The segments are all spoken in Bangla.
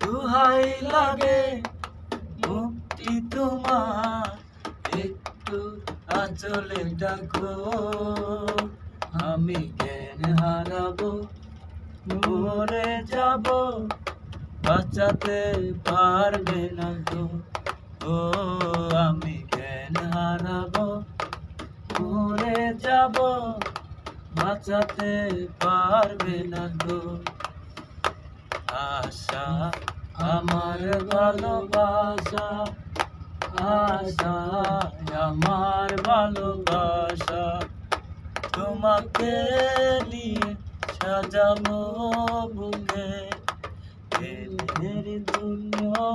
দুহাই লাগে মুক্তি তোমার, একটু আঁচলে ডাকো। আমি জ্ঞান হারাবো, মরে যাব, বাঁচাতে পারবে না গো। ও আমি জ্ঞান হারাবো, মরে যাব, বাঁচাতে পারবে না গো। আশা আমার ভালোবাসা, আশা আমার ভালোবাসা, তোমাকে নিয়ে সাজাবো বুকে প্রেমের দুনিয়া।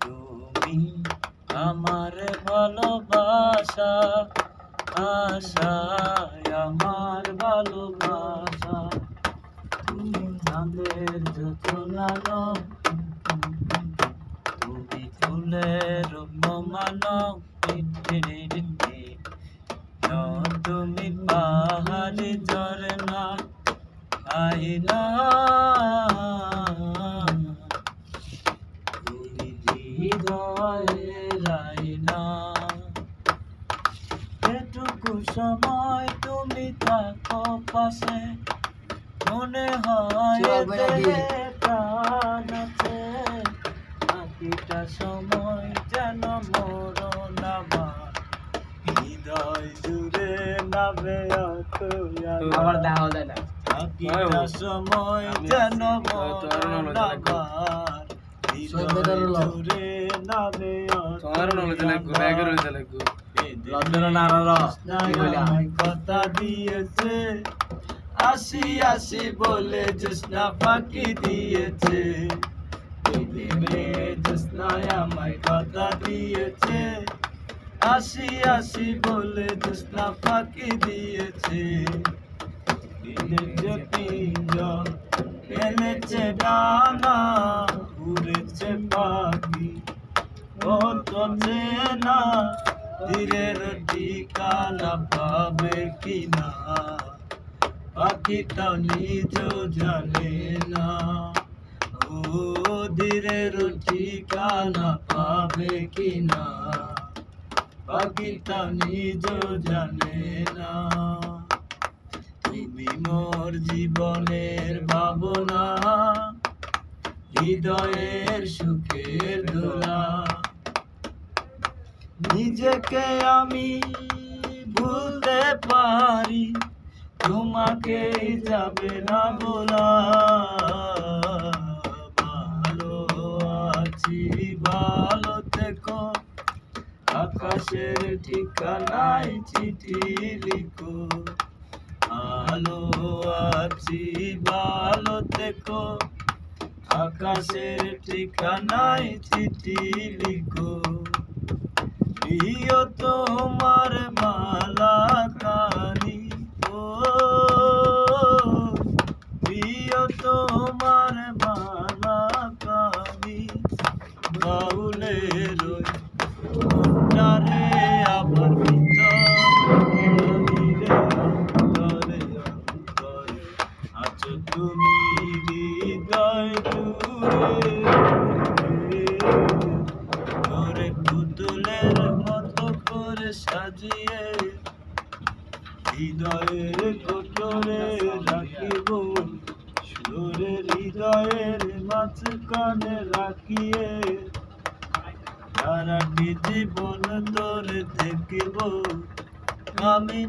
তুমি আমার ভালোবাসা, আশা আমার ভালোবাসা। তুমি চাঁদের যোচনা নাও, তুমি ফুলের মানো, তুমি পাহাড়ি ঝরনা আইনা, তুমি হৃদয়ের আইনা। এটুকু সময় তুমি থাকো পাশে, মনে হয় প্রাণ আছে। বাকিটা সময় যেন মরণ আমার, হৃদয় জুড়ে নামে আবার দেখা যায় না। বাকিটা সময় যেন মরণ আমার, হৃদয় জুড়ে নামে কথা দিয়েছে, আসি আসি বলে জোসনা ফাঁকি দিয়েছে। জোসনায় আমায় কথা দিয়েছে, আসি আসি বলে জোসনা ফাঁকি দিয়েছে। এনেছে পিঞ্জর, এনেছে ডানা, উড়েছে পাখি কত চেনা, তীরের ঠিকানা পাবে কিনা, পাখিটা নিজেও জানে না। ও ধীরের ঠিকানা পাবে কিনা, পাখিটা নিজেও জানে না। তুমি মোর জীবনের ভাবনা, হৃদয়ের সুখের দোলা। নিজেকে আমি ভুলতে পারি, তোমাকে যাবে না বলা। ভালো আছি ভালো থেকো, আকাশের ঠিকানায় চিঠি লিখো। ভালো আছি ভালো থেকো, আকাশের ঠিকানায় চিঠি লিখো। প্রিয় তোমার মালা কানি, ও প্রিয় তোমার মালা কানি, বাউলের মনটারে আবার ভিতরে আছো তুমি হৃদয় জুড়ে, পুতুলের মতো করে সাজিয়ে হৃদয়ের কোটরে রাখিব। সুরে হৃদয়ের মাঝখানে রাখিয়ে সারাটি জীবন তোরে দেখিব আমি।